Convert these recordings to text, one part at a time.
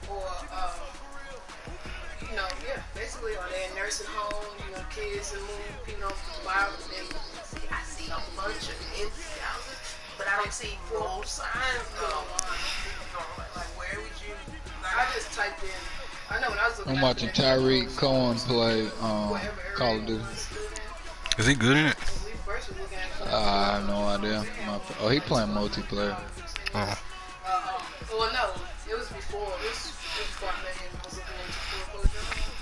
or yeah, basically, or they're in nursing homes, kids and move, people don't buy and See, I see a bunch of empty houses, but I don't see no signs though. Like, where would you? I just typed in. I know when I was looking I'm at watching Tyreek Cohen play whatever Call area of we Duty. stood in. Is he good in it? When we first were looking at I have no idea. Oh, he playing multiplayer. Oh. Well, no, it was before. It was before I met him. I was looking into foreclosure home,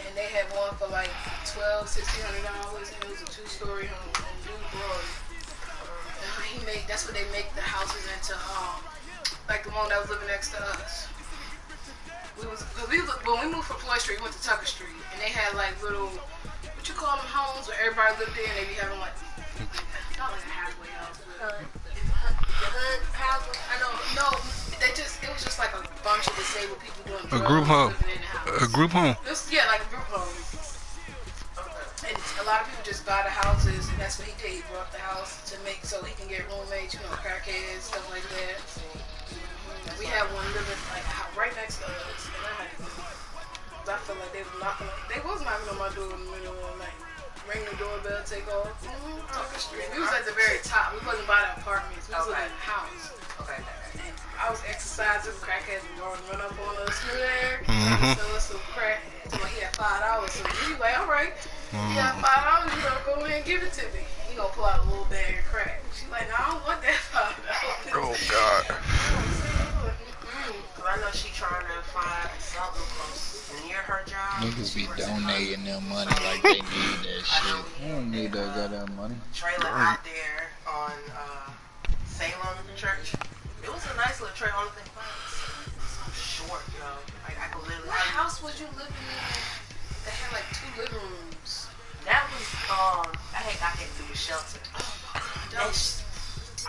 and they had one for like $1,200, $1,600, and it was a two-story home in New Broad. And that's what they make the houses into. Like the one that was living next to us. When we moved from Floyd Street, we went to Tucker Street, and they had like little, what you call them, homes where everybody lived in. They be having like, not like a halfway house, but The hood houses. I know, no, it was just like a bunch of disabled people doing drugs, A group home. living in the house. A group home. Yeah, like a group home. And a lot of people just buy the houses, and that's what he did. He bought the house so he can get roommates, crackheads, stuff like that. We had one living like right next to us, and I felt like they was knocking on my door in the middle of the night. Ring the doorbell, take off. Tucker Street. We was at the very top. We wasn't by the apartments. We was living in the house. Okay. And I was exercising. Crackheads were run up on us through there. Sell us some crack. He had $5. So we like, all right, you got $5. Go ahead and give it to me. He gonna pull out a little bag of crack. She's like, no, I don't want that $5. Oh God. Cause I know she trying to find something close near her job. Niggas be donating their money like they need that shit. I don't need that goddamn money. Trailer out there on Salem Church. It was a nice little trailer. Only thing about it was so short, yo. Like I could literally. What house was you living in that had like 2 living rooms? That was I had got hit through the shelter. Oh my God.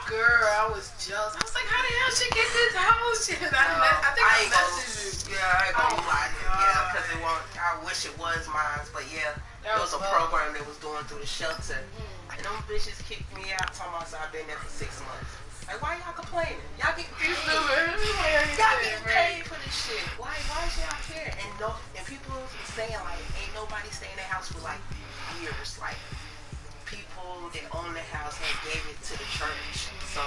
Girl, I was jealous. I was like, how the hell she get this house? I think I messaged you. Yeah, I ain't gonna lie. Yeah, because I wish it was mine, but yeah, there was a program that was going through the shelter, and them bitches kicked me out. Talking about I've been there for 6 months. Like, why y'all complaining? Y'all getting paid. Y'all getting paid for this shit. Why is y'all care? And people saying like, ain't nobody stay in their house for like years. Like people that own the house had gave it to the church, so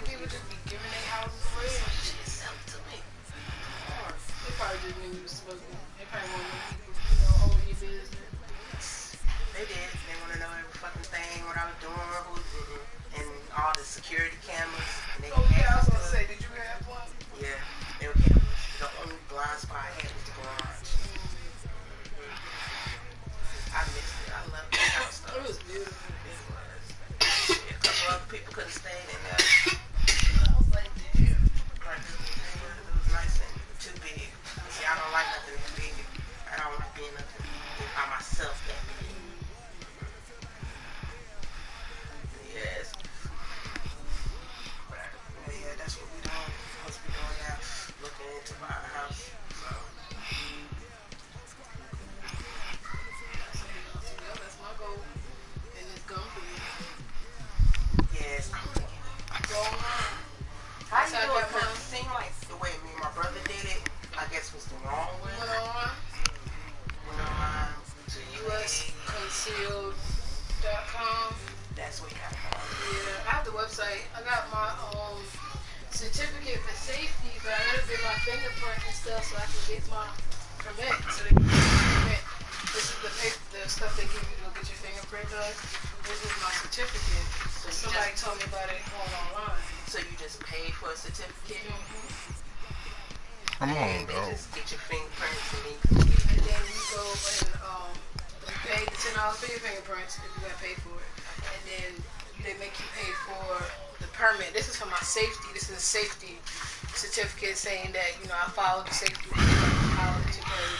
People just be giving their houses away. shit sell to me. They probably just knew you was supposed to. They probably wanted people, own your business. They did. They want to know every fucking thing, what I was doing, and all the security cameras. And they Yeah, I was gonna say, did you have one? Yeah, they were cameras. The only blind spot I had was the garage. I missed it. I loved the house though. It was beautiful. It was. A couple other people could have stayed in there. I was like, damn. Like, it was nice and too big. See, I don't like nothing too big. I don't like being nothing by myself that big. Yes. But yeah, that's what we doing. Supposed to be doing now. Looking into buying a house. So. That's my goal. And it's gone for you. Yes. Go on. How you doing? It seemed like the way me and my brother did it, I guess was the wrong way. Went on Went online to usconcealed.com. That's what you got to go. Yeah, I have the website. I got my certificate for safety, but I gotta get my fingerprint and stuff so I can get my permit. So they can get my permit. This is the stuff they give you to go get your fingerprint done. This is my certificate. So somebody told me about it going online. So you just paid for a certificate? Come on, And they dog. just get your fingerprints and then you can get And then you go and you pay the $10 for your fingerprints if you got paid for it. And then they make you pay for the permit. This is for my safety. This is a safety certificate saying that, I followed the safety policy in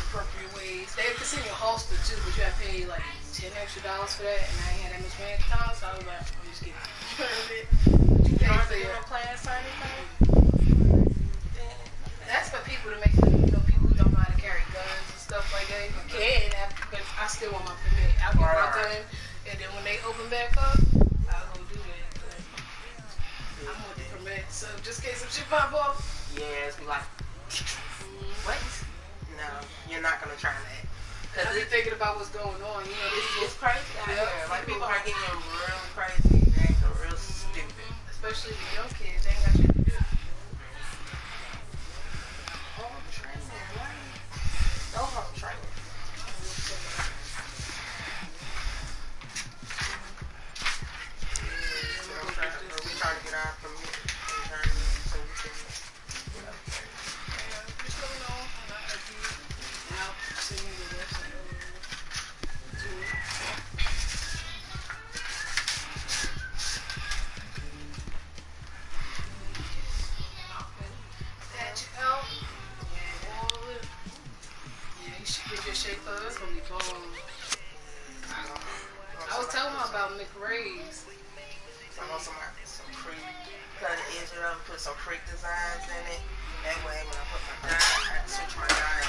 appropriate ways. They can send you a holster too, but you have to pay like $10 extra for that, and I ain't had that much money at the time, so I was like, I'm just kidding. You don't have to do no class or anything? That's for people to make people who don't know how to carry guns and stuff like that. You can, but I still want my permit. I'll get my gun, and then when they open back up, I'll go do that. But I want the permit, so just in case some shit pop off. Yeah, it's be like, What? No, you're not gonna try that. Cause they're thinking about what's going on. You know, it's crazy out here. Like people are getting real crazy, they acting real stupid. Especially the young kids, they ain't got shit to do. Home training, right? No home training. We trying to get out from here. I was telling him about McRae's. I want some creek, cut the edge it up, put some creek designs in it. That way, when I put my dye, I can switch my dye.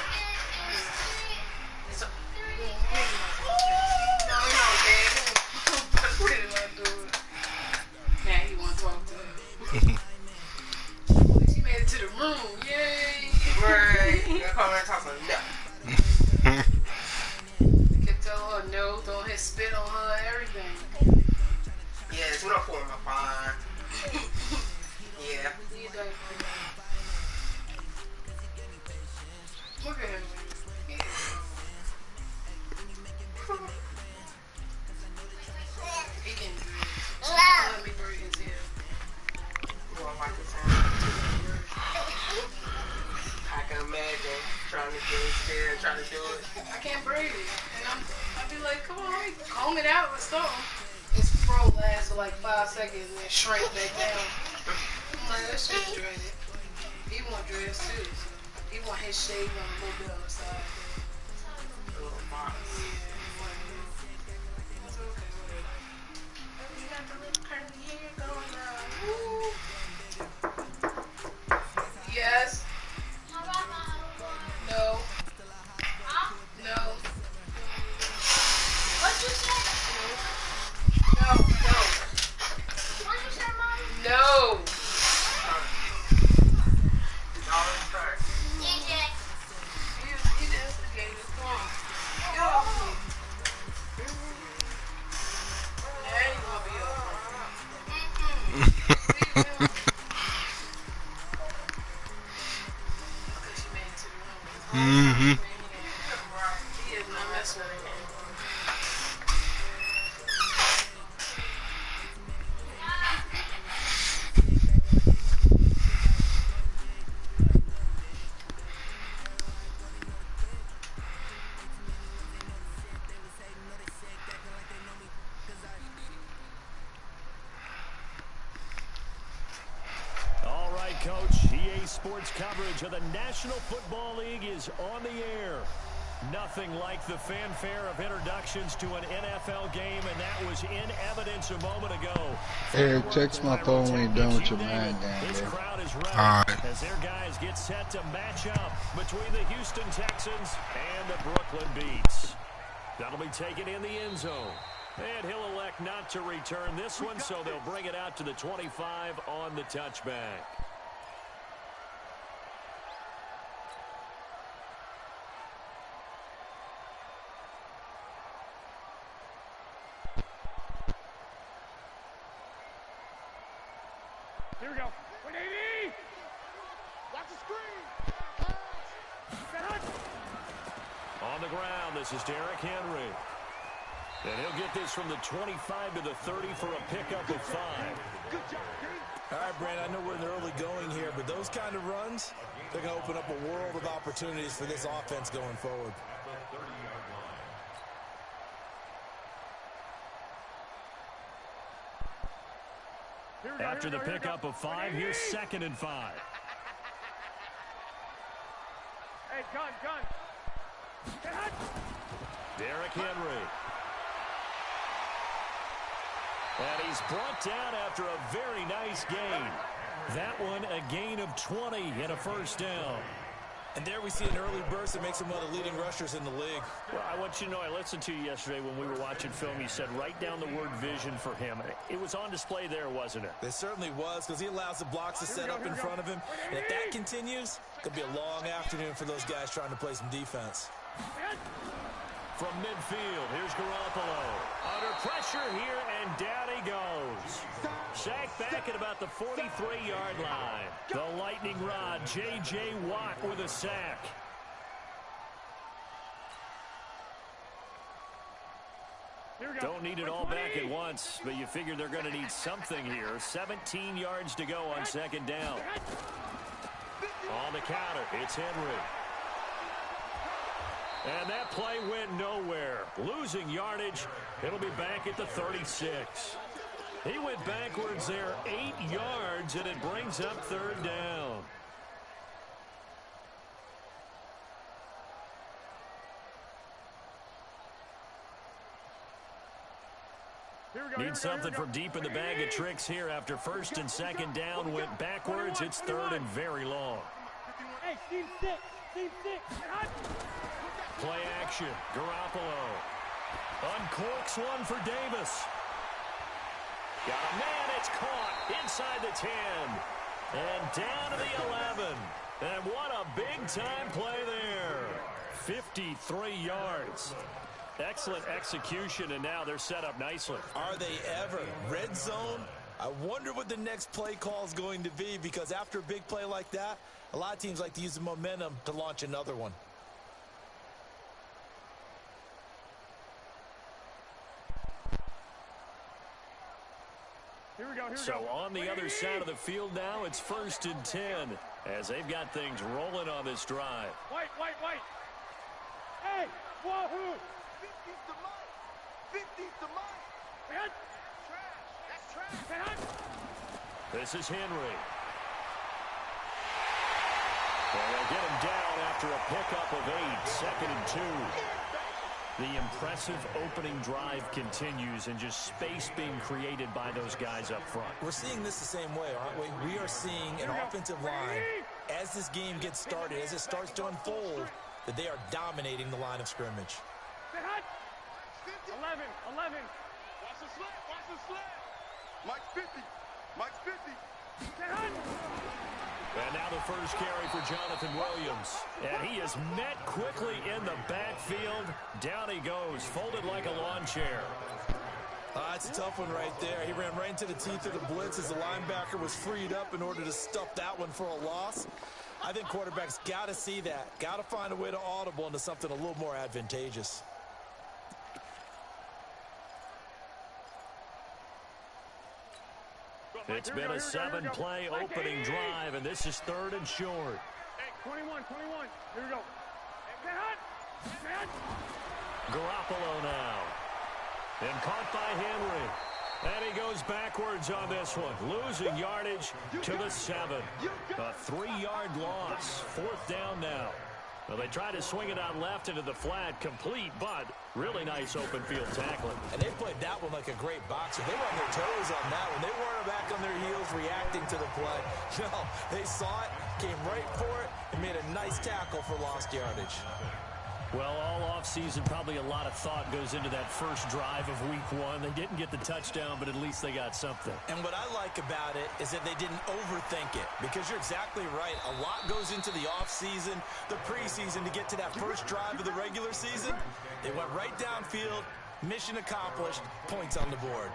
No, man. What did I do? Now he want to talk to him. She made it to the room. Yay! Right. You're coming and talking about no. Tell her no, don't hit spit on her, everything. Yes, we don't pull my fire. Yeah. Look at him. He can let me braid his hair. You want to wipe his hair? I can imagine trying to get his hair and trying to do it. I can't braid it. And I'd be like, come on, comb it out or something. His fro lasts for like 5 seconds and then shrink back down. I'm like, that shit's dreaded. He want dreads too. So he want his shave on a little bit on the side. A little box. Yeah, it's okay, whatever. You got the little curly hair going on. Woo. Yes. No. No. What'd you say? No. No. What'd you say, Mom? No. It's always start. DJ. He instigated. Come on. Get off me. Now you gonna be over. Okay, she made it to the room. He is not messing with her. All right, Coach. EA Sports coverage of the National Football League is on the air. Nothing like the fanfare of introductions to an NFL game, and that was in evidence a moment ago. Eric, text my phone when you're done with your man down This there. crowd is ready Alright. as their guys get set to match up between the Houston Texans and the Brooklyn Beats. That'll be taken in the end zone. And he'll elect not to return this one, so they'll bring it out to the 25 on the touchback. Here we go. 180. Watch the screen. On the ground, this is Derrick Henry. And he'll get this from the 25 to the 30 for a pickup of 5. Good job, All right, Brand, I know we're in the early going here, but those kind of runs, they're going to open up a world of opportunities for this offense going forward. After the pickup of 5, here's 2nd and 5. Hey, gun. Derrick Henry. And he's brought down after a very nice gain. That one a gain of 20 and a first down. And there we see an early burst that makes him one of the leading rushers in the league. Well, I want you to know, I listened to you yesterday when we were watching film. You said write down the word vision for him. It was on display there, wasn't it? It certainly was, because he allows the blocks to set up in front of him. And if that continues, it could be a long afternoon for those guys trying to play some defense. From midfield, here's Garoppolo. Under pressure here, and down he goes. Sacked back at about the 43-yard line. The lightning rod, J.J. Watt with a sack. Don't need it all back at once, but you figure they're going to need something here. 17 yards to go on second down. On the counter, it's Henry. And that play went nowhere. Losing yardage. It'll be back at the 36. He went backwards there 8 yards, and it brings up third down. Need something from deep in the bag of tricks here after first and second down went backwards. It's third and very long. Hey, team six. Team six. Play action. Garoppolo uncorks one for Davis. Got a man. It's caught inside the 10. And down to the 11. And what a big-time play there. 53 yards. Excellent execution, and now they're set up nicely. Are they ever? Red zone? I wonder what the next play call is going to be, because after a big play like that, a lot of teams like to use the momentum to launch another one. Here we go. So on the other side of the field now, it's first and 10 as they've got things rolling on this drive. White. Hey, wahoo! 50's the mic. 50's the mic. Man. Trash. That's trash. Man. This is Henry. Well, they'll get him down after a pickup of 8, second and 2. The impressive opening drive continues, and just space being created by those guys up front. We're seeing this the same way, aren't we? We are seeing an offensive line, as this game gets started, as it starts to unfold, that they are dominating the line of scrimmage. 11. Watch the slip. Mike's 50. Mike's 50. And now the first carry for Jonathan Williams. And he is met quickly in the backfield. Down he goes, folded like a lawn chair. It's a tough one right there. He ran right into the teeth of the blitz as the linebacker was freed up in order to stuff that one for a loss. I think quarterbacks got to see that. Got to find a way to audible into something a little more advantageous. It's been a 7-play opening drive, and this is third and short. Hey, 21. Here we go. Garoppolo now. And caught by Henry. And he goes backwards on this one. Losing yardage to the 7. A 3-yard loss. Fourth down now. Well, they try to swing it out left into the flat, complete, but really nice open field tackling. And they played that one like a great boxer. They were on their toes on that one. They weren't back on their heels reacting to the play. No, they saw it, came right for it, and made a nice tackle for lost yardage. Well, all offseason, probably a lot of thought goes into that first drive of week 1. They didn't get the touchdown, but at least they got something. And what I like about it is that they didn't overthink it, because you're exactly right. A lot goes into the offseason, the preseason, to get to that first drive of the regular season. They went right downfield, mission accomplished, points on the board.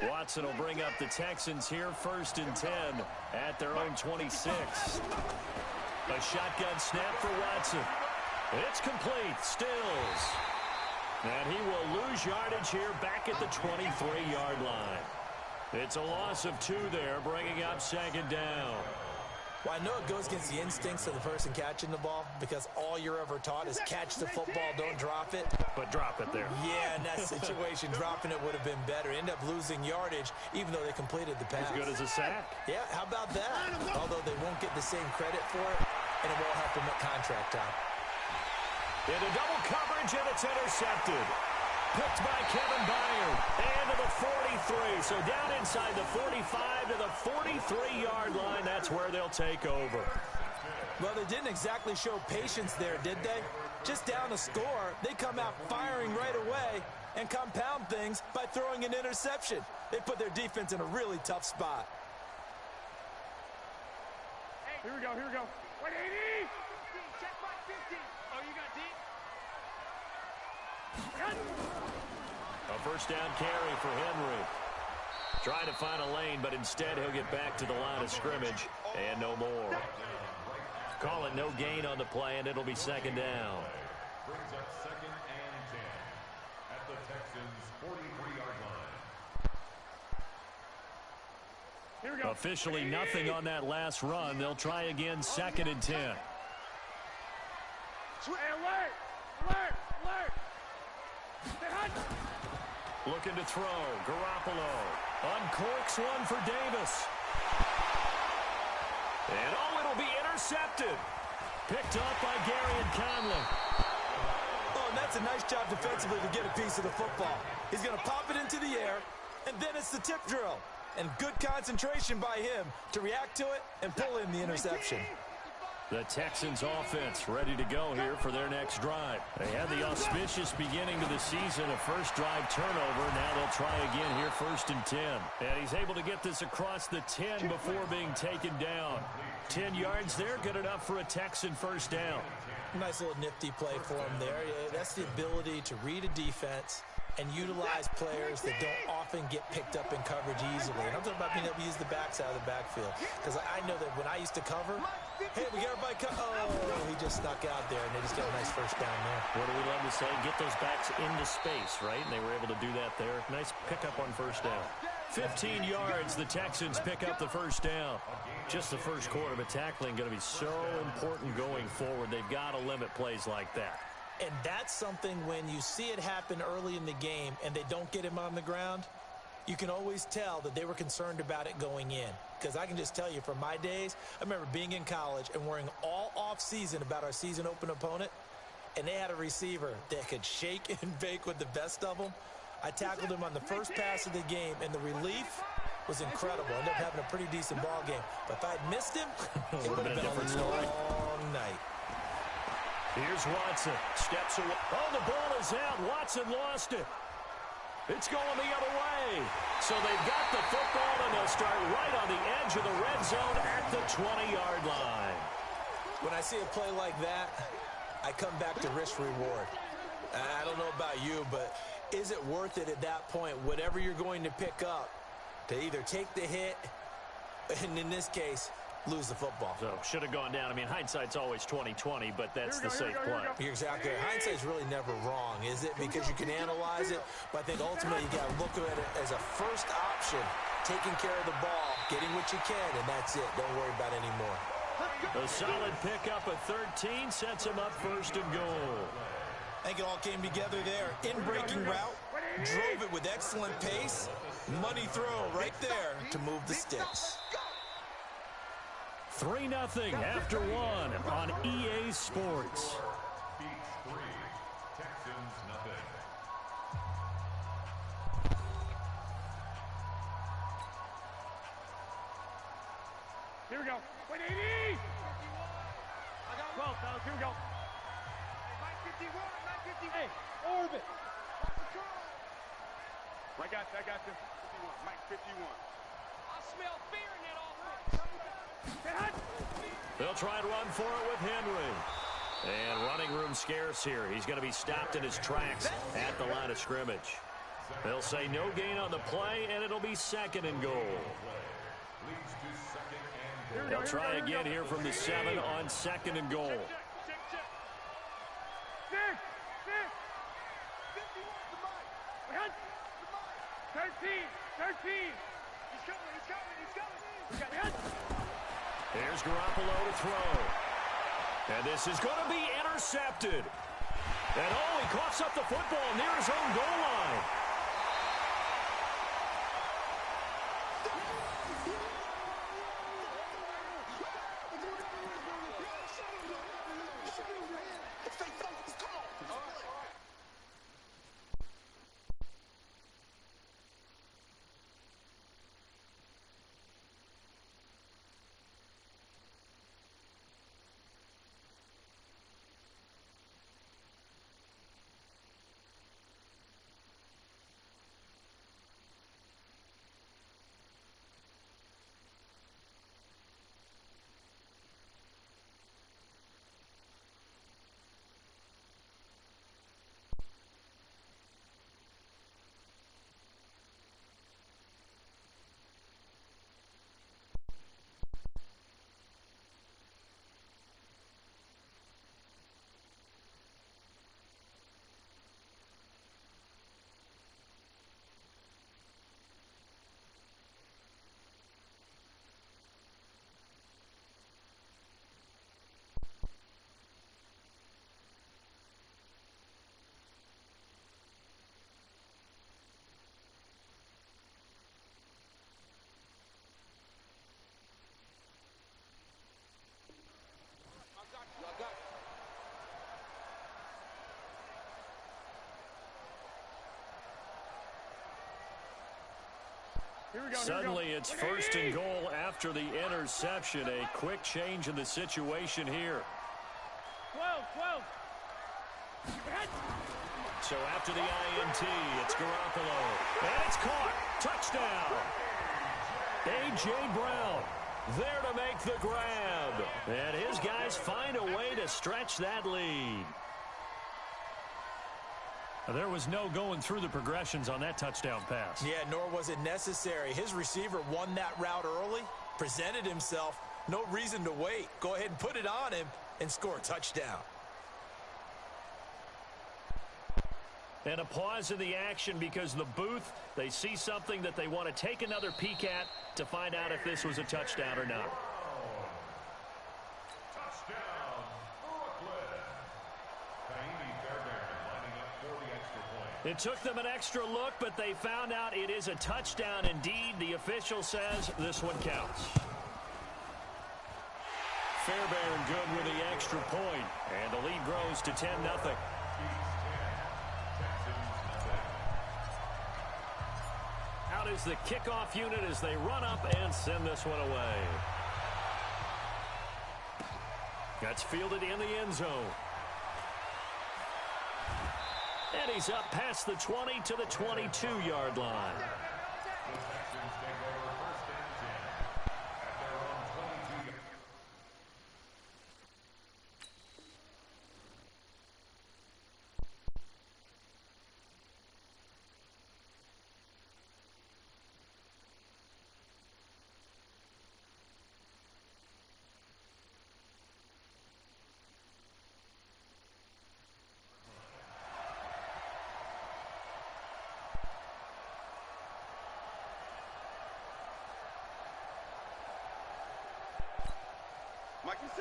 Watson will bring up the Texans here, first and 10 at their own 26. A shotgun snap for Watson. It's complete. Stills. And he will lose yardage here back at the 23-yard line. It's a loss of 2 there, bringing up second down. Well, I know it goes against the instincts of the person catching the ball because all you're ever taught is catch the football, don't drop it. But drop it there. Yeah, in that situation, dropping it would have been better. End up losing yardage, even though they completed the pass. As good as a sack. Yeah, how about that? Although they won't get the same credit for it, and it won't help them at contract time. Into double coverage, and it's intercepted. Picked by Kevin Byard. And to the 43. So down inside the 45 to the 43-yard line. That's where they'll take over. Well, they didn't exactly show patience there, did they? Just down a score, they come out firing right away and compound things by throwing an interception. They put their defense in a really tough spot. Hey, here we go, here we go. 180! Check by 50. Oh, you got deep? A first down carry for Henry. Trying to find a lane, but instead he'll get back to the line of scrimmage and no more. Call it no gain on the play, and it'll be second down. Brings up 2nd and 10 at the Texans' 43-yard line. Here we go. Officially nothing on that last run. They'll try again 2nd and 10. Hey, alert! Alert! Alert! Looking to throw. Garoppolo uncorks one for Davis. And it'll be intercepted. Picked up by Gary and Conley. Oh, and that's a nice job defensively to get a piece of the football. He's going to pop it into the air, and then it's the tip drill. And good concentration by him to react to it and pull in the interception. The Texans offense ready to go here for their next drive. They had the auspicious beginning to the season, a first drive turnover. Now they'll try again here 1st and 10. And he's able to get this across the 10 before being taken down. 10 yards there, good enough for a Texan first down. Nice little nifty play for him there. Yeah, that's the ability to read a defense and utilize players that don't often get picked up in coverage easily. And I'm talking about being able to use the backside of the backfield. Because I know that when I used to cover, hey, we got everybody cover. Oh, he just snuck out there, and they just got a nice first down there. What do we love to say? Get those backs into space, right? And they were able to do that there. Nice pickup on first down. 15 yards, the Texans pick up the first down. Just the first quarter, but tackling going to be so important going forward. They've got to limit plays like that. And that's something when you see it happen early in the game and they don't get him on the ground, you can always tell that they were concerned about it going in. Because I can just tell you from my days, I remember being in college and worrying all off-season about our season open opponent, and they had a receiver that could shake and bake with the best of them. I tackled him on the first pass of the game, and the relief was incredible. I ended up having a pretty decent ball game. But if I'd missed him, it would have been a long night. Here's Watson. Steps away. Oh, the ball is out. Watson lost it. It's going the other way. So they've got the football, and they'll start right on the edge of the red zone at the 20-yard line. When I see a play like that, I come back to risk-reward. I don't know about you, but is it worth it at that point, whatever you're going to pick up, to either take the hit, and in this case, lose the football? So should have gone down. I mean, hindsight's always 20/20, but that's the safe play. You're exactly right. Hindsight's really never wrong, is it? Because you can analyze it, but I think ultimately you got to look at it as a first option, taking care of the ball, getting what you can, and that's it. Don't worry about any more. A solid pickup of 13 sets him up 1st and goal. I think it all came together there. In-breaking route, drove it with excellent pace, money throw right there to move the sticks. 3-0 after 1 on EA Sports. Beats 3, Texans nothing. Here we go. 180! I got 12, fellas. Here we go. Mike 51, Mike 50. Hey, orbit. I got you. 51, Mike 51. I smell fear in that offense. They'll try and run for it with Henry. And running room scarce here. He's going to be stopped in his tracks at the line of scrimmage. They'll say no gain on the play, and it'll be 2nd and goal. They'll try again here from the 7 on 2nd and goal. Six. 13. He's coming. Here's Garoppolo to throw. And this is going to be intercepted. And he coughs up the football near his own goal line. Suddenly it's first and goal after the interception. A quick change in the situation here. 12. So after the INT, it's Garoppolo. And it's caught. Touchdown. A.J. Brown there to make the grab. And his guys find a way to stretch that lead. There was no going through the progressions on that touchdown pass. Yeah, nor was it necessary. His receiver won that route early, presented himself. No reason to wait. Go ahead and put it on him and score a touchdown. And a pause in the action because the booth, they see something that they want to take another peek at to find out if this was a touchdown or not. Touchdown, Brooklyn. Lining up for the extra point. It took them an extra look, but they found out it is a touchdown indeed. The official says this one counts. Fairbairn good with the extra point, and the lead grows to 10-0. Out is the kickoff unit as they run up and send this one away. That's fielded in the end zone. And he's up past the 20 to the 22-yard line. The Texans take over first and 10 at their own 22.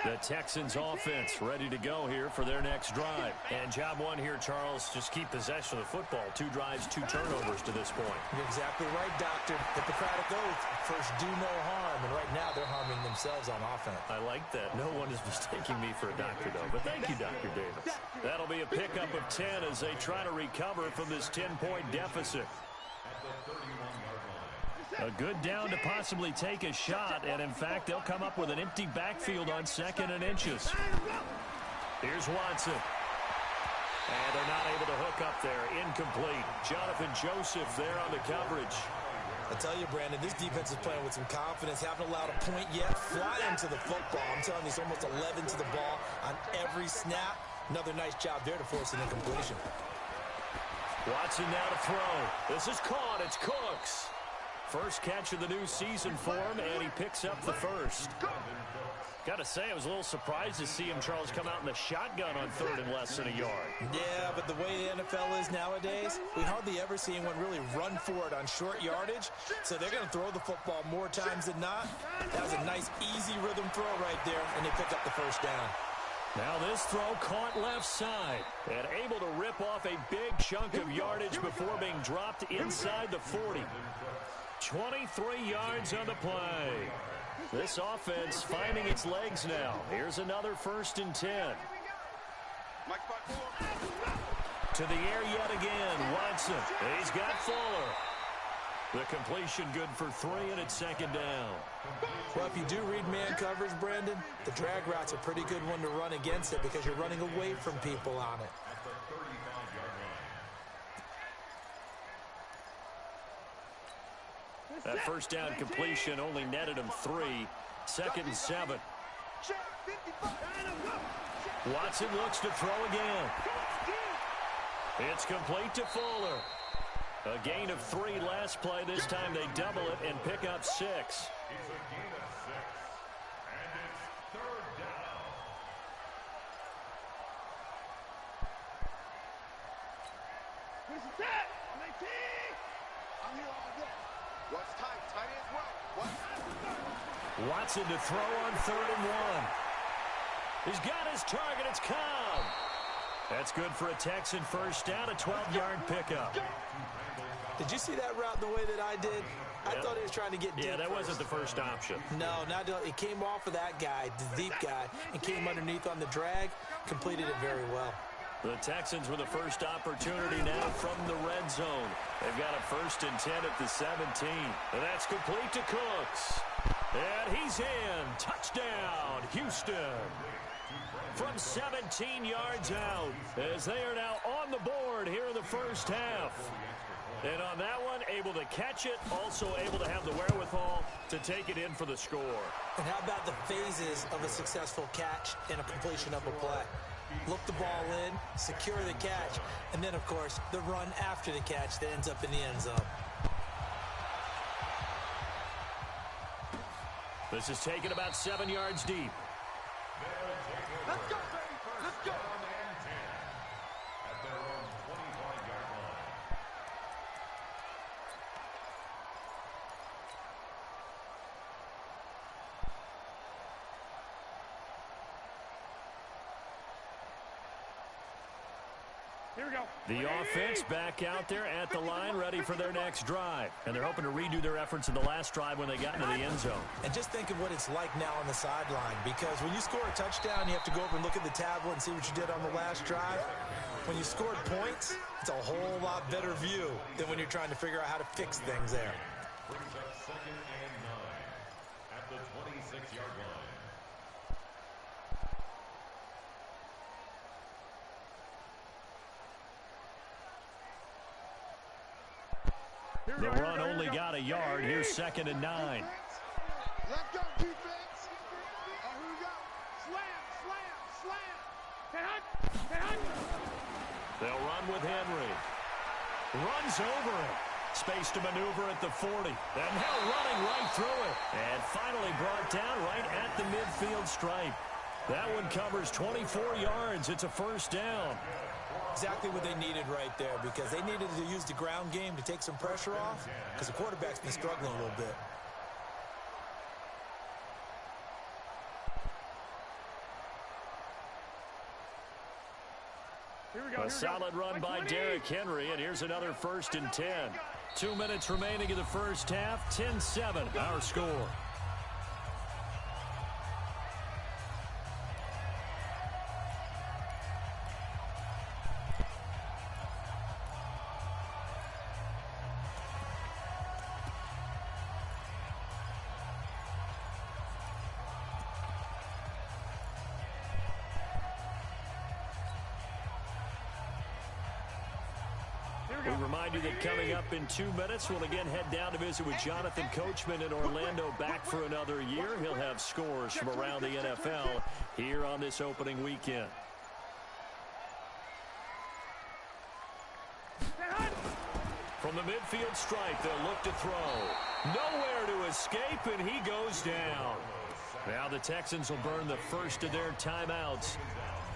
The Texans offense ready to go here for their next drive. And job one here, Charles, just keep possession of the football. 2 drives, 2 turnovers to this point. You're exactly right, Doctor. Hippocratic oath. First, do no harm. And right now, they're harming themselves on offense. I like that. No one is mistaking me for a doctor, though. But thank you, Dr. Davis. That'll be a pickup of 10 as they try to recover from this 10-point deficit. At the 31-yard line. A good down to possibly take a shot, and in fact, they'll come up with an empty backfield on 2nd and inches. Here's Watson. And they're not able to hook up there. Incomplete. Jonathan Joseph there on the coverage. I tell you, Brandon, this defense is playing with some confidence. Haven't allowed a point yet. Flying to the football. I'm telling you, it's almost 11 to the ball on every snap. Another nice job there to force an incompletion. Watson now to throw. This is caught. It's Cooks. First catch of the new season for him, and he picks up the first. Got to say, I was a little surprised to see him, Charles, come out in the shotgun on third and less than a yard. Yeah, but the way the NFL is nowadays, we hardly ever see anyone really run for it on short yardage. So they're going to throw the football more times than not. That was a nice, easy rhythm throw right there, and they pick up the first down. Now this throw caught left side and able to rip off a big chunk of yardage before being dropped inside the 40. 23 yards on the play. This offense finding its legs now. Here's another 1st and 10. To the air yet again. Watson. He's got Fuller. The completion good for 3, and it's 2nd down. Well, if you do read man coverage, Brandon, the drag route's a pretty good one to run against it because you're running away from people on it. That 1st down completion only netted him 3. 2nd and 7. Watson looks to throw again. It's complete to Fuller. A gain of 3 last play. This time they double it and pick up 6. It's a gain of 6, and it's 3rd down. This is that. 19. I'm here all day. What's tight? Tight ends right. What? Watson to throw on 3rd and 1. He's got his target. It's Cobb. That's good for a Texan first down, a 12-yard pickup. Did you see that route the way that I did? I thought he was trying to get deep. Yeah, that first. wasn't the first option. No, it came off of that guy, the deep guy, and came underneath on the drag, completed it very well. The Texans with the first opportunity now from the red zone. They've got a 1st and 10 at the 17. And that's complete to Cooks. And he's in. Touchdown, Houston. From 17 yards out, as they are now on the board here in the first half. And on that one, able to catch it, also able to have the wherewithal to take it in for the score. And how about the phases of a successful catch and a completion of a play? Look the ball in, secure the catch, and then, of course, the run after the catch that ends up in the end zone. This is taken about 7 yards deep. Let's go, baby. Let's go. At their own 25-yard line. Here we go. The offense back out there at the line, ready for their next drive. And they're hoping to redo their efforts in the last drive when they got into the end zone. And just think of what it's like now on the sideline, because when you score a touchdown, you have to go over and look at the tablet and see what you did on the last drive. When you scored points, it's a whole lot better view than when you're trying to figure out how to fix things there. Brings up 2nd and 9 at the 26-yard line. The run only got a yard. Here's 2nd and 9. Let's go, defense. Here we go. Slam. They'll run with Henry. Runs over it. Space to maneuver at the 40. And now running right through it. And finally brought down right at the midfield stripe. That one covers 24 yards. It's a 1st down. Exactly what they needed right there, because they needed to use the ground game to take some pressure off, because the quarterback's been struggling a little bit. A solid run by Derrick Henry, and here's another 1st and 10. 2 minutes remaining in the first half. 10-7, our score. We remind you that coming up in 2 minutes, we'll again head down to visit with Jonathan Coachman in Orlando, back for another year. He'll have scores from around the NFL here on this opening weekend. From the midfield stripe, they'll look to throw. Nowhere to escape, and he goes down. Now the Texans will burn the first of their timeouts.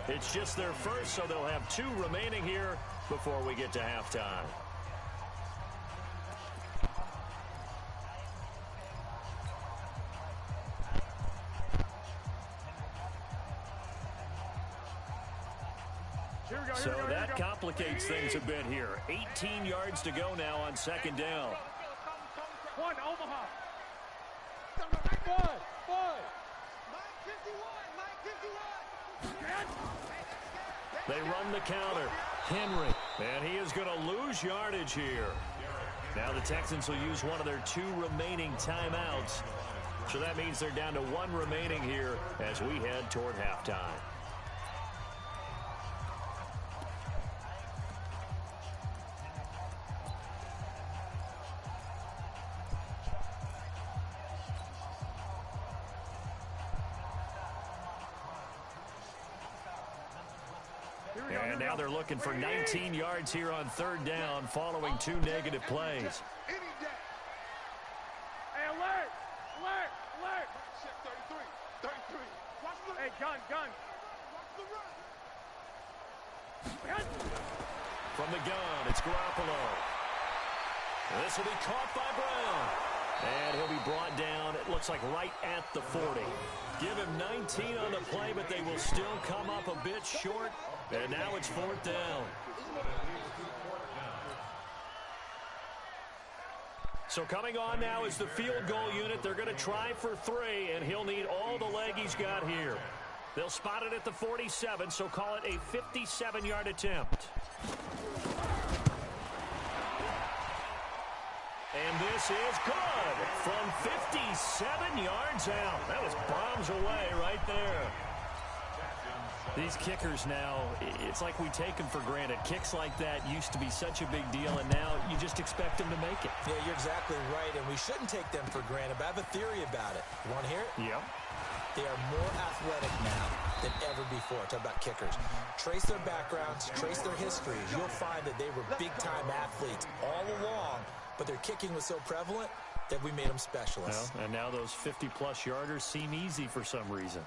It's just their first, so they'll have 2 remaining here before we get to halftime. So that complicates things a bit here. 18 yards to go now on second down. One, Omaha. Boy. They run the counter. Henry. And he is going to lose yardage here. Now the Texans will use one of their 2 remaining timeouts. So that means they're down to 1 remaining here as we head toward halftime. And now they're looking for 19 yards here on third down following 2 negative plays. Hey, alert! 33. Hey, gun. From the gun, it's Garoppolo. This will be caught by Brown. And he'll be brought down, it looks like right at the 40. Give him 19 on the play, but they will still come up a bit short. And now it's 4th down. So coming on now is the field goal unit. They're going to try for 3, and he'll need all the leg he's got here. They'll spot it at the 47, so call it a 57-yard attempt. And this is good from 57 yards out. That was bombs away right there. These kickers now, it's like we take them for granted. Kicks like that used to be such a big deal, and now you just expect them to make it. Yeah, you're exactly right, and we shouldn't take them for granted, but I have a theory about it. You want to hear it? Yeah. They are more athletic now than ever before. Talk about kickers. Trace their backgrounds, trace their histories. You'll find that they were big-time athletes all along, but their kicking was so prevalent that we made them specialists. Well, and now those 50-plus yarders seem easy for some reason.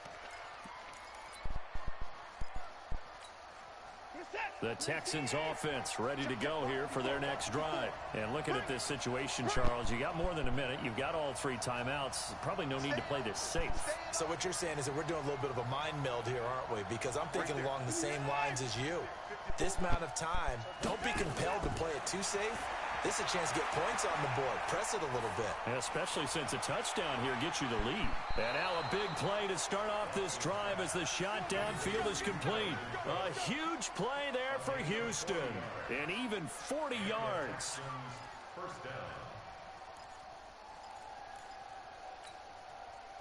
The Texans offense ready to go here for their next drive. And looking at this situation, Charles, you got more than a minute. You've got all 3 timeouts. Probably no need to play this safe. So what you're saying is that we're doing a little bit of a mind meld here, aren't we? Because I'm thinking along the same lines as you. This amount of time, don't be compelled to play it too safe. This is a chance to get points on the board. Press it a little bit. Yeah, especially since a touchdown here gets you the lead. And now a big play to start off this drive as the shot downfield is complete. A huge play there for Houston. And even 40 yards.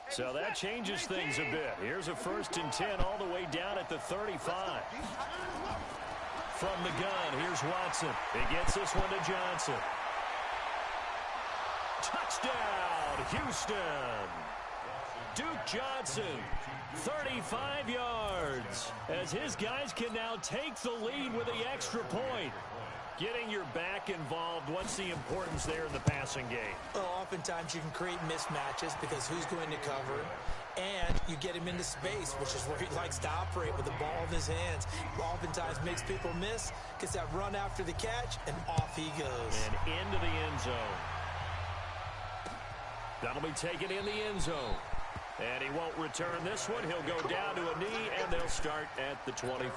So that changes things a bit. Here's a 1st and 10 all the way down at the 35. From the gun, here's Watson. He gets this one to Johnson. Touchdown, Houston. Duke Johnson, 35 yards, as his guys can now take the lead with the extra point. Getting your back involved, what's the importance there in the passing game? Well, oftentimes you can create mismatches because who's going to cover him? And you get him into space, which is where he likes to operate with the ball in his hands. Oftentimes makes people miss, gets that run after the catch, and off he goes. And into the end zone. That'll be taken in the end zone. And he won't return this one. He'll go down to a knee, and they'll start at the 25.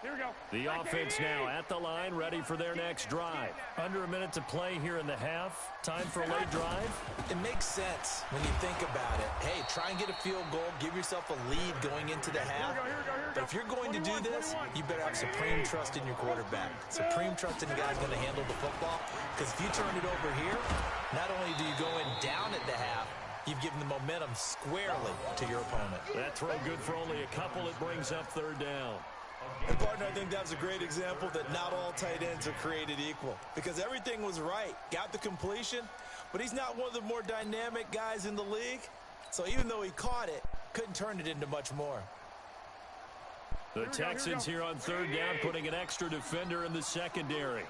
Here we go. The offense now at the line, ready for their next drive. Under a minute to play here in the half. Time for a late drive. It makes sense when you think about it. Hey, try and get a field goal. Give yourself a lead going into the half. But if you're going to do this, you better have supreme trust in your quarterback. Supreme trust in the guy who's going to handle the football. Because if you turn it over here, not only do you go in down at the half, you've given the momentum squarely to your opponent. That throw good for only a couple. It brings up 3rd down. And, partner, I think that was a great example that not all tight ends are created equal because everything was right. Got the completion, but he's not one of the more dynamic guys in the league. So even though he caught it, couldn't turn it into much more. The Texans here on third down, putting an extra defender in the secondary.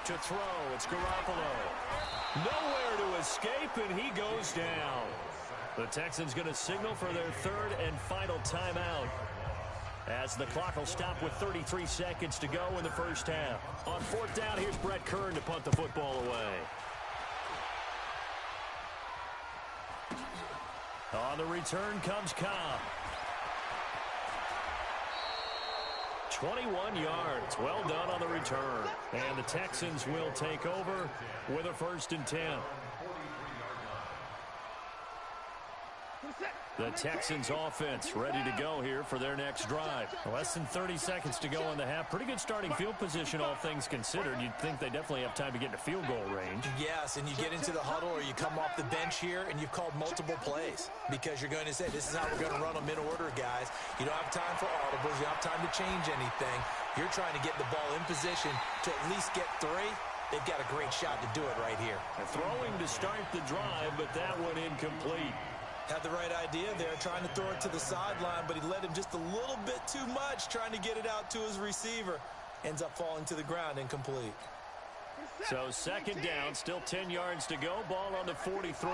To throw, it's Garoppolo. Nowhere to escape, and he goes down. The Texans going to signal for their third and final timeout, as the clock will stop with 33 seconds to go in the first half. On fourth down, here's Brett Kern to punt the football away. On the return comes Cobb. 21 yards. Well done on the return. And the Texans will take over with a 1st and 10. The Texans offense ready to go here for their next drive. Less than 30 seconds to go in the half. Pretty good starting field position, all things considered. You'd think they definitely have time to get into field goal range. Yes, and you get into the huddle or you come off the bench here and you've called multiple plays because you're going to say, this is how we're going to run them in order, guys. You don't have time for audibles. You don't have time to change anything. You're trying to get the ball in position to at least get 3. They've got a great shot to do it right here. Throwing to start the drive, but that one incomplete. Had the right idea there, trying to throw it to the sideline, but he led him just a little bit too much, trying to get it out to his receiver. Ends up falling to the ground, incomplete. So second down, still 10 yards to go. Ball on the 43.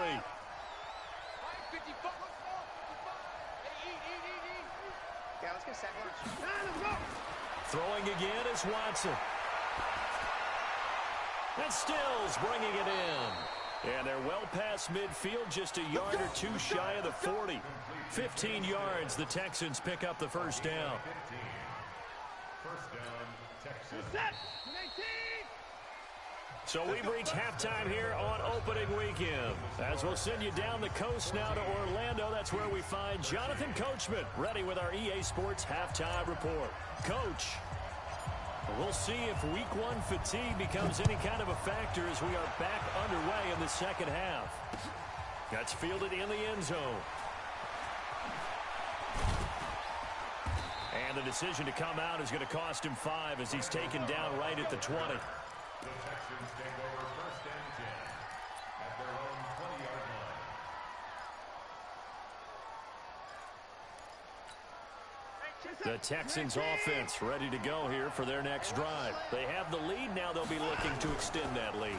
Throwing again is Watson. And Stills bringing it in. And they're well past midfield, just a yard or 2 shy of the 40. 15 yards, the Texans pick up the first down. First down, Texans. So we've reached halftime here on opening weekend. As we'll send you down the coast now to Orlando, that's where we find Jonathan Coachman, ready with our EA Sports halftime report. Coach, we'll see if week 1 fatigue becomes any kind of a factor as we are back underway in the second half. That's fielded in the end zone. And the decision to come out is going to cost him 5 as he's taken down right at the 20. The Texans take over 1st and 10 at their own 20-yard line. The Texans offense ready to go here for their next drive. They have the lead. Now they'll be looking to extend that lead.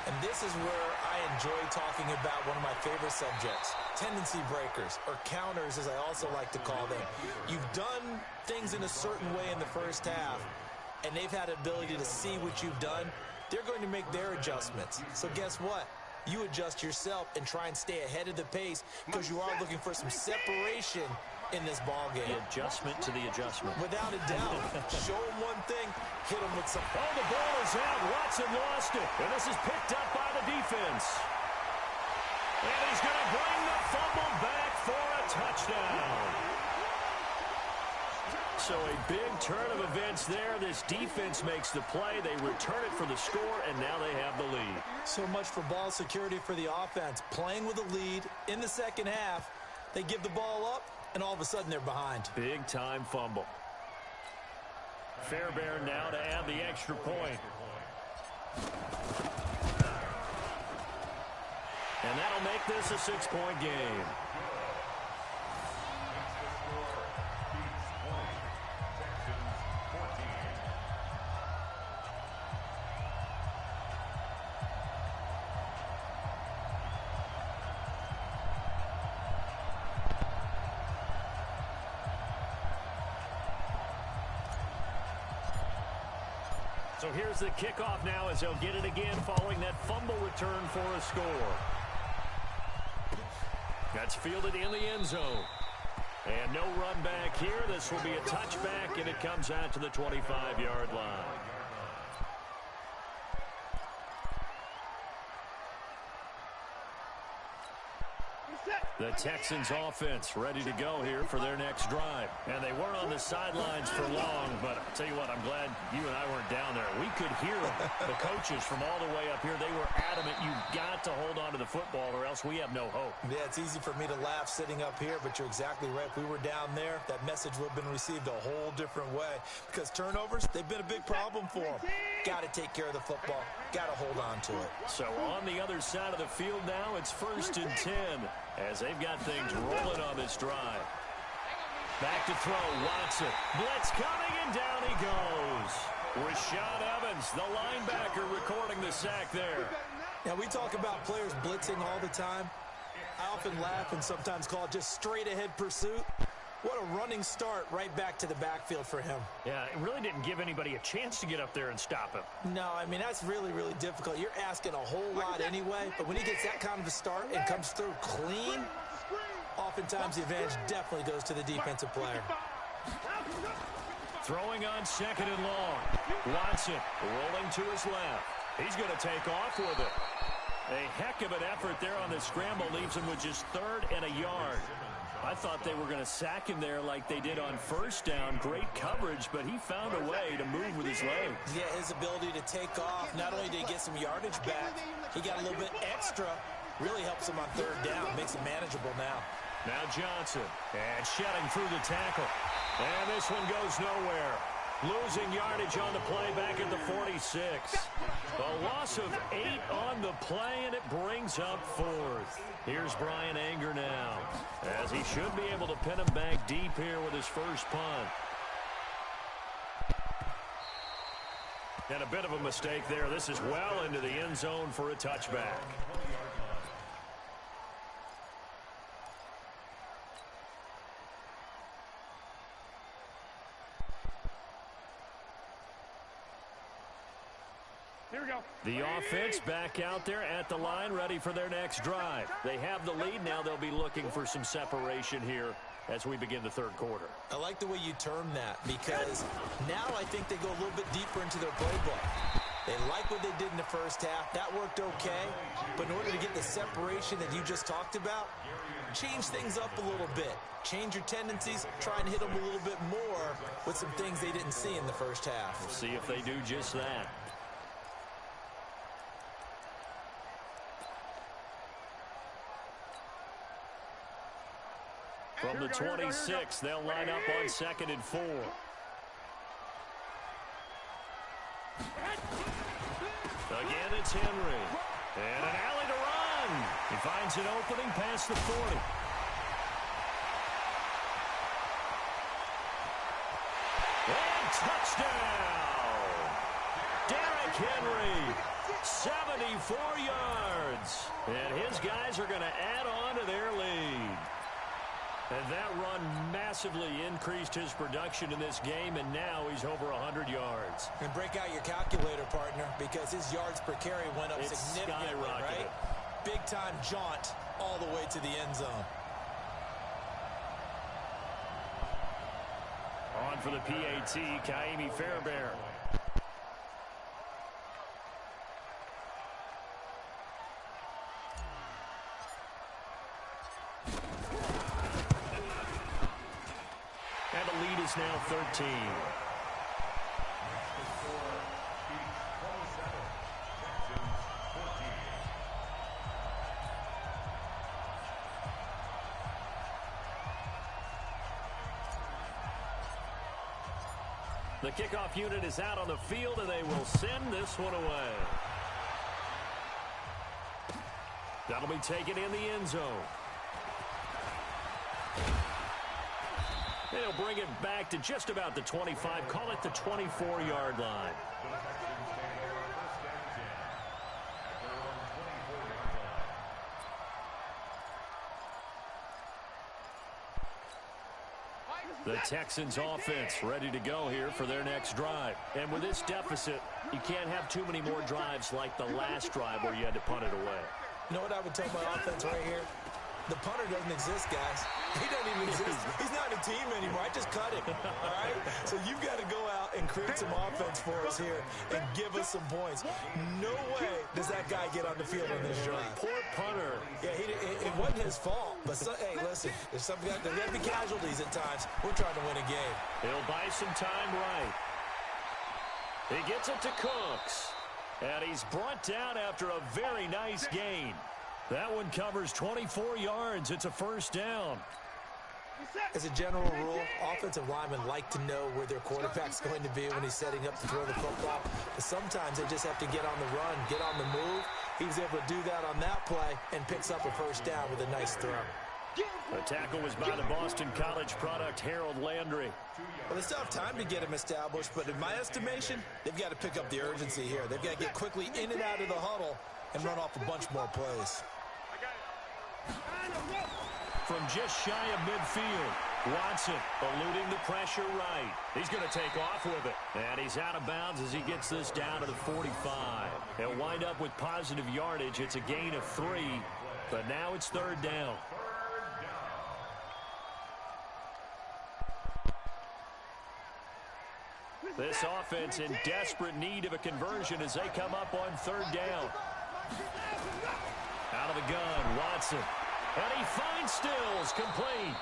And this is where I enjoy talking about one of my favorite subjects, tendency breakers, or counters as I also like to call them. You've done things in a certain way in the first half, and they've had ability to see what you've done. They're going to make their adjustments. So guess what? You adjust yourself and try and stay ahead of the pace because you are looking for some separation in this ball game. The adjustment to the adjustment. Without a doubt. Show them one thing, hit them with something. Oh, the ball is out. Watson lost it. And this is picked up by the defense. And he's going to bring the fumble back for a touchdown. So a big turn of events there. This defense makes the play. They return it for the score, and now they have the lead. So much for ball security for the offense. Playing with a lead in the second half, they give the ball up, and all of a sudden they're behind. Big time fumble. Fairbairn now to add the extra point. And that'll make this a 6-point game. So here's the kickoff now as they'll get it again following that fumble return for a score. That's fielded in the end zone. And no run back here. This will be a touchback, and it comes out to the 25-yard line. The Texans offense ready to go here for their next drive. And they weren't on the sidelines for long, but I'll tell you what, I'm glad you and I weren't down there. We could hear the coaches from all the way up here. They were adamant, you've got to hold on to the football or else we have no hope. Yeah, it's easy for me to laugh sitting up here, but you're exactly right. If we were down there, that message would have been received a whole different way. Because turnovers, they've been a big problem for them. Got to take care of the football. Got to hold on to it. So on the other side of the field now, it's 1st and 10 as they've got things rolling on this drive. Back to throw, Watson. Blitz coming, and down he goes. Rashaan Evans, the linebacker, recording the sack there. Now, we talk about players blitzing all the time. I often laugh and sometimes call it just straight-ahead pursuit. What a running start right back to the backfield for him. Yeah, it really didn't give anybody a chance to get up there and stop him. No, I mean, that's really, really difficult. You're asking a whole lot anyway, but when he gets that kind of a start and comes through clean, oftentimes the advantage definitely goes to the defensive player. Throwing on 2nd and long. Watson rolling to his left. He's going to take off with it. A heck of an effort there on the scramble leaves him with just 3rd and a yard. I thought they were going to sack him there like they did on 1st down. Great coverage, but he found a way to move with his legs. Yeah, his ability to take off, not only did he get some yardage back, he got a little bit extra. Really helps him on 3rd down, makes it manageable now. Now Johnson, and shedding through the tackle. And this one goes nowhere. Losing yardage on the play back at the 46. A loss of 8 on the play, and it brings up 4th. Here's Brian Anger now, as he should be able to pin him back deep here with his first punt. And a bit of a mistake there. This is well into the end zone for a touchback. Here we go. The offense back out there at the line, ready for their next drive. They have the lead. Now they'll be looking for some separation here as we begin the 3rd quarter. I like the way you term that, because now I think they go a little bit deeper into their playbook. They like what they did in the 1st half. That worked okay. But in order to get the separation that you just talked about, change things up a little bit. Change your tendencies. Try and hit them a little bit more with some things they didn't see in the 1st half. We'll see if they do just that. From the 26, they'll line up on 2nd and 4. Again, it's Henry. And an alley to run. He finds an opening past the 40. And touchdown! Derrick Henry, 74 yards. And his guys are going to add on to their lead. And that run massively increased his production in this game, and now he's over 100 yards. And break out your calculator, partner, because his yards per carry went up significantly, right? Big-time jaunt all the way to the end zone. On for the PAT, Kaimi Fairbairn. And the lead is now 13. The kickoff unit is out on the field, and they will send this one away. That'll be taken in the end zone. They'll bring it back to just about the 25, call it the 24-yard line. The Texans offense ready to go here for their next drive. And with this deficit, you can't have too many more drives like the last drive where you had to punt it away. You know what I would tell my offense right here? The punter doesn't exist, guys. He doesn't even exist. He's not in a team anymore. I just cut him, all right? So you've got to go out and create some offense for us here and give us some points. No way does that guy get on the field on this drive. Poor punter. Yeah, it wasn't his fault. But, hey, listen, there's got to be casualties at times. We're trying to win a game. He'll buy some time right. He gets it to Cooks. And he's brought down after a very nice gain. That one covers 24 yards. It's a first down. As a general rule, offensive linemen like to know where their quarterback's going to be when he's setting up to throw the football. But sometimes they just have to get on the run, get on the move. He was able to do that on that play and picks up a first down with a nice throw. The tackle was by the Boston College product, Harold Landry. Well, they still have time to get him established, but in my estimation, they've got to pick up the urgency here. They've got to get quickly in and out of the huddle and run off a bunch more plays. From just shy of midfield, Watson eluding the pressure right. He's going to take off with it. And he's out of bounds as he gets this down to the 45. He'll wind up with positive yardage. It's a gain of 3, but now it's third down. This offense in desperate need of a conversion as they come up on third down. Out of the gun, Watson. And he finds Stills, complete.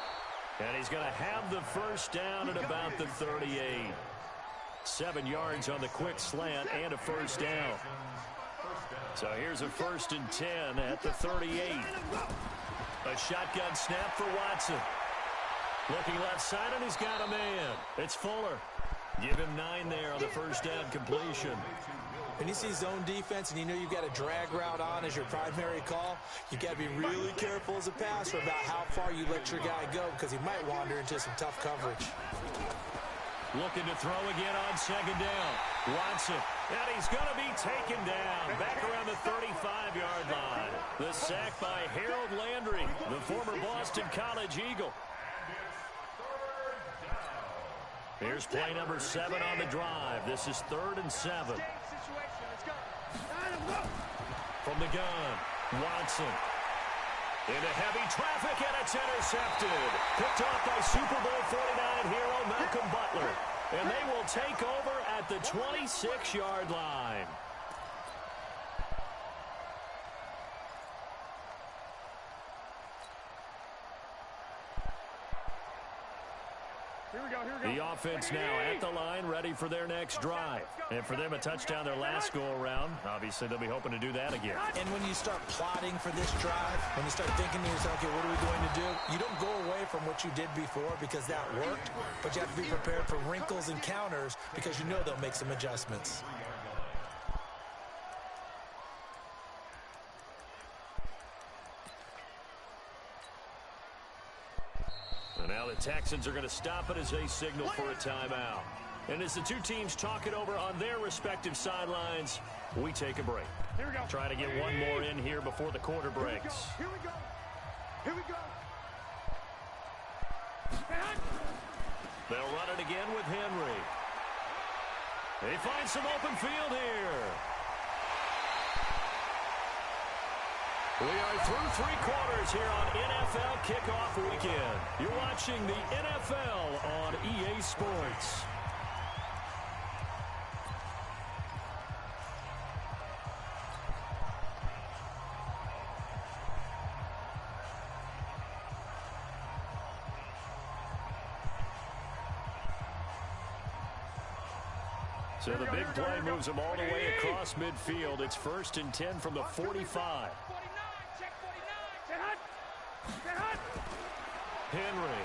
And he's going to have the first down at about the 38. 7 yards on the quick slant and a first down. So here's a 1st and 10 at the 38. A shotgun snap for Watson. Looking left side, and he's got a man. It's Fuller. Give him 9 there on the first down completion. When you see zone defense and you know you've got a drag route on as your primary call, you've got to be really careful as a passer about how far you let your guy go because he might wander into some tough coverage. Looking to throw again on second down. Watson, and he's going to be taken down back around the 35-yard line. The sack by Harold Landry, the former Boston College Eagle. Here's play number 7 on the drive. This is 3rd and 7. From the gun, Watson. Into heavy traffic, and it's intercepted. Picked off by Super Bowl 49 hero Malcolm Butler. And they will take over at the 26-yard line. The offense now at the line, ready for their next drive. And for them, a touchdown their last go-around. Obviously, they'll be hoping to do that again. And when you start plotting for this drive, when you start thinking to yourself, okay, what are we going to do? You don't go away from what you did before because that worked, but you have to be prepared for wrinkles and counters because you know they'll make some adjustments. Now the Texans are going to stop it as they signal for a timeout. And as the two teams talk it over on their respective sidelines, we take a break. Here we go. Trying to get one more in here before the quarter breaks. Here we go. Here we go. They'll run it again with Henry. They find some open field here. We are through 3 quarters here on NFL Kickoff Weekend. You're watching the NFL on EA Sports. So the big play moves them all the way across midfield. It's 1st and 10 from the 45. Henry.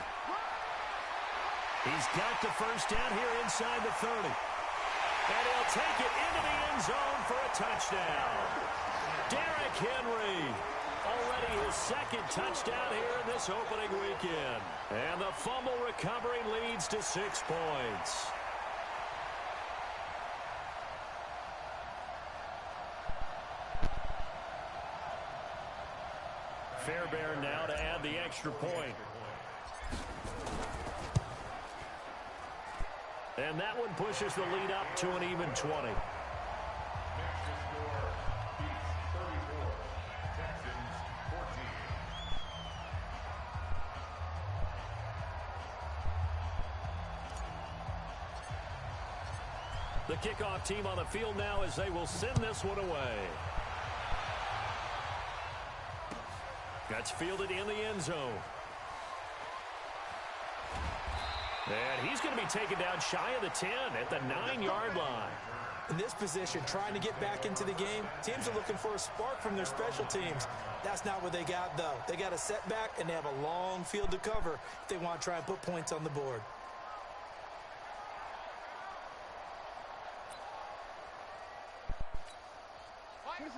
He's got the first down here inside the 30. And he'll take it into the end zone for a touchdown. Derrick Henry. Already his 2nd touchdown here in this opening weekend. And the fumble recovery leads to 6 points. Fairbairn now to add the extra point. And that one pushes the lead up to an even 20. The kickoff team on the field now as they will send this one away. That's fielded in the end zone. And he's going to be taken down shy of the 10 at the 9-yard line. In this position, trying to get back into the game, teams are looking for a spark from their special teams. That's not what they got, though. They got a setback, and they have a long field to cover if they want to try and put points on the board.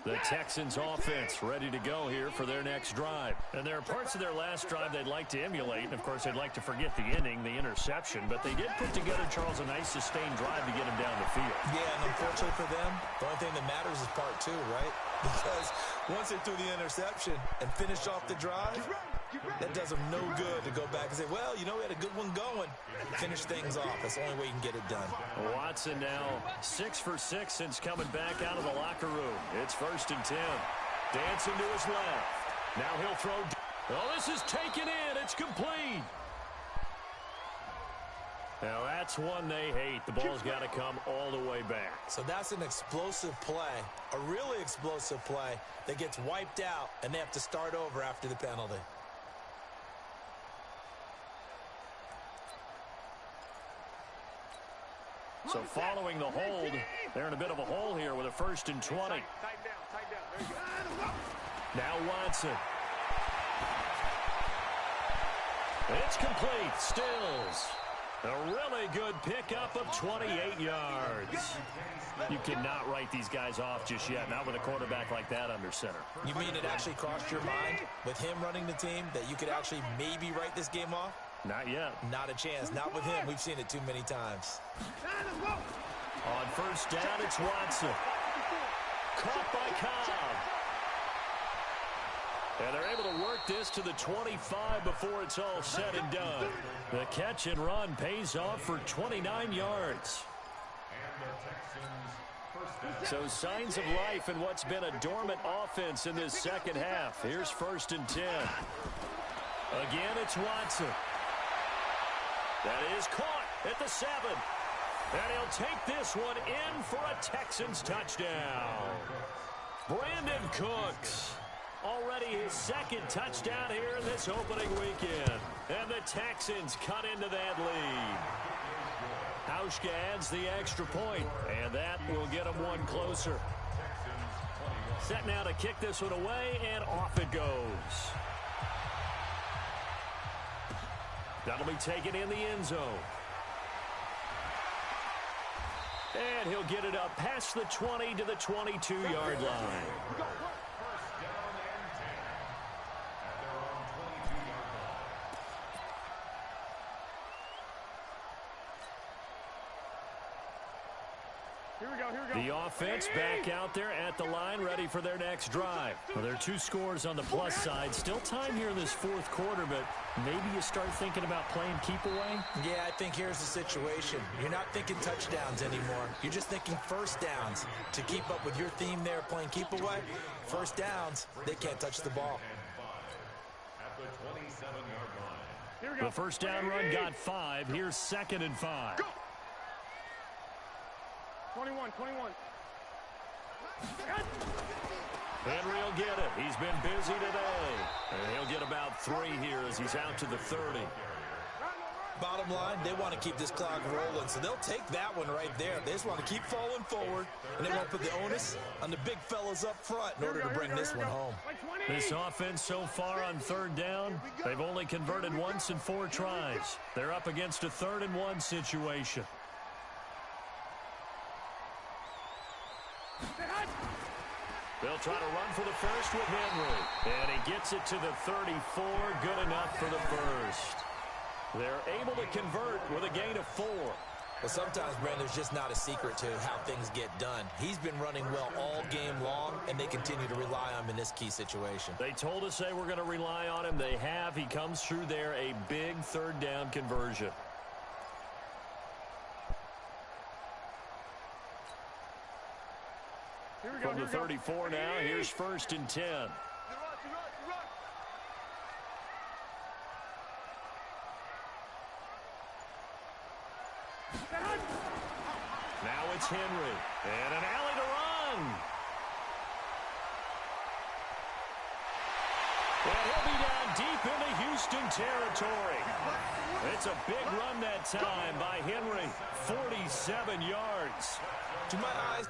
The Texans offense ready to go here for their next drive. And there are parts of their last drive they'd like to emulate. And, of course, they'd like to forget the ending, the interception. But they did put together, Charles, a nice sustained drive to get him down the field. Yeah, and unfortunately for them, the only thing that matters is part 2, right? Because once they threw the interception and finished off the drive, that does them no good to go back and say, well, you know, we had a good one going. Finish things off. That's the only way you can get it done. Watson now 6 for 6 since coming back out of the locker room. It's 1st and 10. Dancing to his left. Now he'll throw. Oh, this is taken in. It's complete. Now that's one they hate. The ball's got to come all the way back. So that's an explosive play, a really explosive play that gets wiped out, and they have to start over after the penalty. So following the hold, they're in a bit of a hole here with a 1st and 20. Tight down. There you go. Now Watson. It's complete. Stills. A really good pickup of 28 yards. You cannot write these guys off just yet, not with a quarterback like that under center. You mean it actually crossed your mind with him running the team that you could actually maybe write this game off? Not yet. Not a chance. Not with him. We've seen it too many times. On 1st down, it's Watson. Caught by Cobb. And they're able to work this to the 25 before it's all said and done. The catch and run pays off for 29 yards. So signs of life in what's been a dormant offense in this second half. Here's 1st and 10. Again, it's Watson. That is caught at the 7. And he'll take this one in for a Texans touchdown. Brandon Cooks. Already his 2nd touchdown here in this opening weekend. And the Texans cut into that lead. Hauschka adds the extra point, and that will get them one closer. Set now to kick this one away, and off it goes. That'll be taken in the end zone. And he'll get it up past the 20 to the 22-yard line. Here we go. The offense back out there at the line, ready for their next drive. Well, there are 2 scores on the plus side. Still time here in this 4th quarter, but maybe you start thinking about playing keep away? Yeah, I think here's the situation. You're not thinking touchdowns anymore. You're just thinking 1st downs. To keep up with your theme there, playing keep away, 1st downs, they can't touch the ball. At the 27-yard line. Here we go. The 1st down run got 5. Here's 2nd and 5. Go. 21. Henry will get it. He's been busy today. And he'll get about 3 here as he's out to the 30. Bottom line, they want to keep this clock rolling, so they'll take that one right there. They just want to keep falling forward, and they won't put the onus on the big fellas up front in order to bring this one home. This offense so far on 3rd down, they've only converted once in 4 tries. They're up against a 3rd and 1 situation. They'll try to run for the 1st with Henry. And he gets it to the 34. Good enough for the 1st. They're able to convert with a gain of 4. Well, sometimes, Brandon, there's just not a secret to how things get done. He's been running well all game long, and they continue to rely on him in this key situation. They told us they were going to rely on him. They have. He comes through there, a big 3rd down conversion. From the 34 now, here's 1st and 10. Now it's Henry. And an alley to run. And he'll be down deep into Houston territory. It's a big run that time by Henry. 47 yards. To my eyes,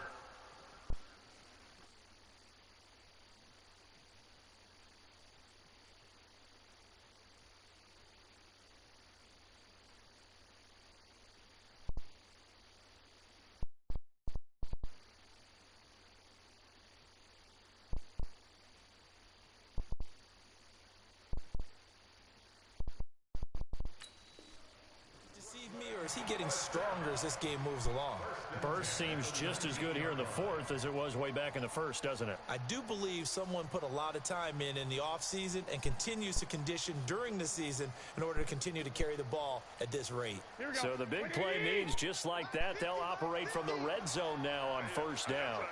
is he getting stronger as this game moves along? Burst seems just as good here in the fourth as it was way back in the first, doesn't it? I do believe someone put a lot of time in the offseason and continues to condition during the season in order to continue to carry the ball at this rate. So the big play means just like that, they'll operate from the red zone now on first down.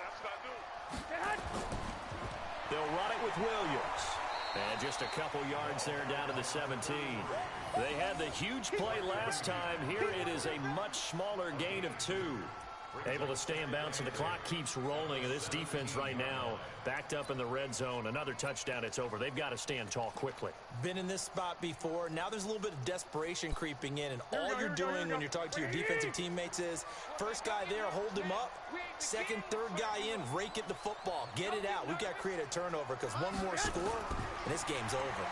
They'll run it with Williams. And just a couple yards there down to the 17. They had the huge play last time. Here it is a much smaller gain of 2. Able to stay in bounds, and the clock keeps rolling. This defense right now backed up in the red zone. Another touchdown, it's over. They've got to stand tall quickly. Been in this spot before. Now there's a little bit of desperation creeping in, and all you're doing when you're talking to your defensive teammates is first guy there, hold him up. Second, third guy in, rake at the football. Get it out. We've got to create a turnover because one more score, and this game's over.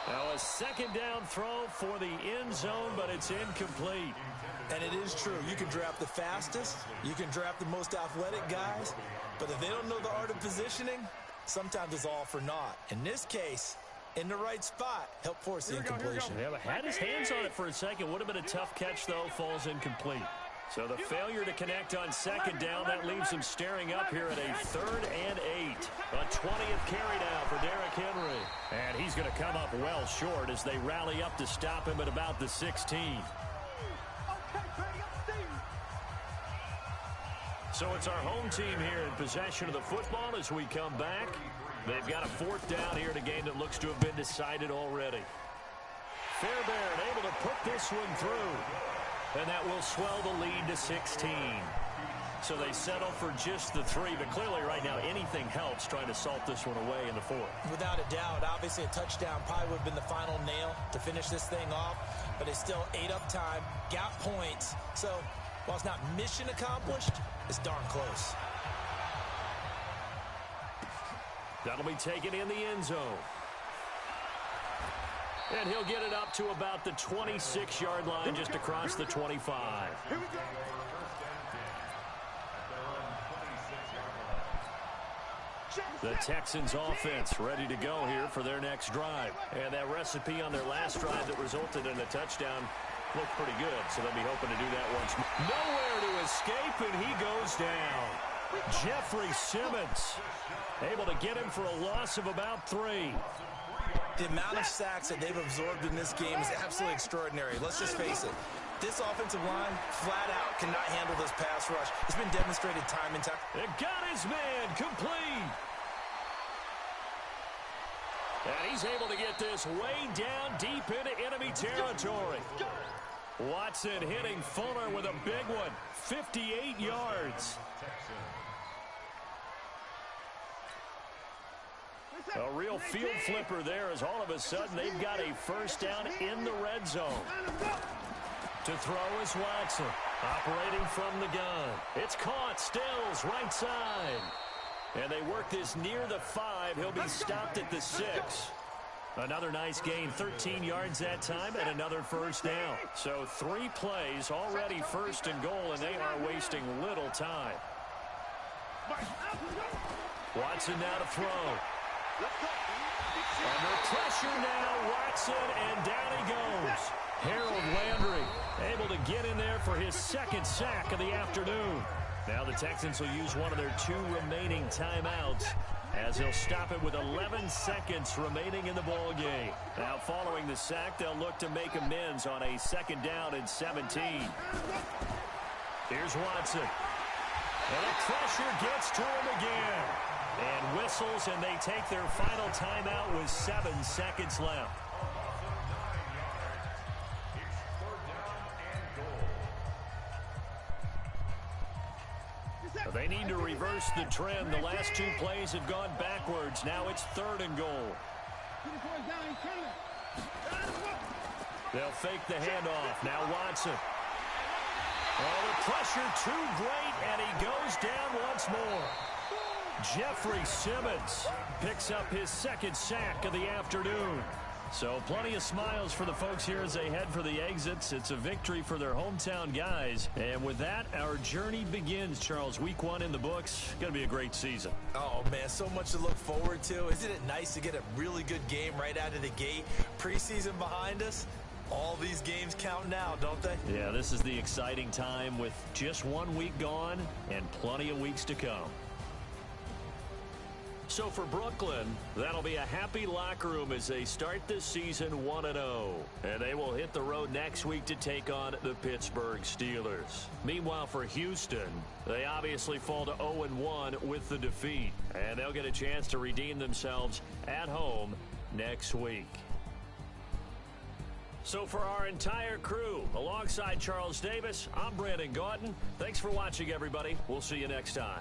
Now a second down throw for the end zone, but it's incomplete. And it is true. You can draft the fastest. You can draft the most athletic guys. But if they don't know the art of positioning, sometimes it's all for naught. In this case, in the right spot, help force the incompletion. Yeah, but had his hands on it for a second. Would have been a tough catch, though. Falls incomplete. So the failure to connect on second down, that leaves him staring up here at a 3rd and 8. A 20th carry now for Derrick Henry. And he's going to come up well short as they rally up to stop him at about the 16. So it's our home team here in possession of the football as we come back. They've got a 4th down here in a game that looks to have been decided already. Fairbairn able to put this one through. And that will swell the lead to 16. So they settle for just the 3. But clearly right now anything helps trying to salt this one away in the 4th. Without a doubt. Obviously a touchdown probably would have been the final nail to finish this thing off. But it's still ate up time. Got points. So while it's not mission accomplished, it's darn close. That'll be taken in the end zone. And he'll get it up to about the 26-yard line just across the 25. Here we go. The Texans offense ready to go here for their next drive. And that recipe on their last drive that resulted in a touchdown looked pretty good, so they'll be hoping to do that once more. Nowhere to escape, and he goes down. Jeffrey Simmons able to get him for a loss of about 3. The amount of sacks that they've absorbed in this game is absolutely extraordinary. Let's just face it. This offensive line, flat out, cannot handle this pass rush. It's been demonstrated time and time. It got his man complete. And he's able to get this way down deep into enemy territory. Watson hitting Fuller with a big one. 58 yards. A real field flipper there as all of a sudden they've got a first down in the red zone. To throw is Watson, operating from the gun. It's caught, Stills, right side. And they work this near the 5. He'll be stopped at the 6. Another nice gain, 13 yards that time, and another first down. So 3 plays, already first and goal, and they are wasting little time. Watson now to throw. Under pressure now, Watson, and down he goes. Harold Landry able to get in there for his 2nd sack of the afternoon. Now the Texans will use one of their 2 remaining timeouts as they'll stop it with 11 seconds remaining in the ball game. Now following the sack, they'll look to make amends on a 2nd down and 17. Here's Watson. And the pressure gets to him again. And whistles, and they take their final timeout with 7 seconds left. They need to reverse the trend. The last 2 plays have gone backwards. Now it's 3rd and goal. They'll fake the handoff. Now Watson. Oh, the pressure too great, and he goes down once more. Jeffrey Simmons picks up his 2nd sack of the afternoon. So plenty of smiles for the folks here as they head for the exits. It's a victory for their hometown guys. And with that, our journey begins, Charles. Week 1 in the books. Going to be a great season. Oh, man, so much to look forward to. Isn't it nice to get a really good game right out of the gate? Preseason behind us. All these games count now, don't they? Yeah, this is the exciting time with just 1 week gone and plenty of weeks to come. So for Brooklyn, that'll be a happy locker room as they start this season 1-0. And they will hit the road next week to take on the Pittsburgh Steelers. Meanwhile, for Houston, they obviously fall to 0-1 with the defeat. And they'll get a chance to redeem themselves at home next week. So for our entire crew, alongside Charles Davis, I'm Brandon Gautin. Thanks for watching, everybody. We'll see you next time.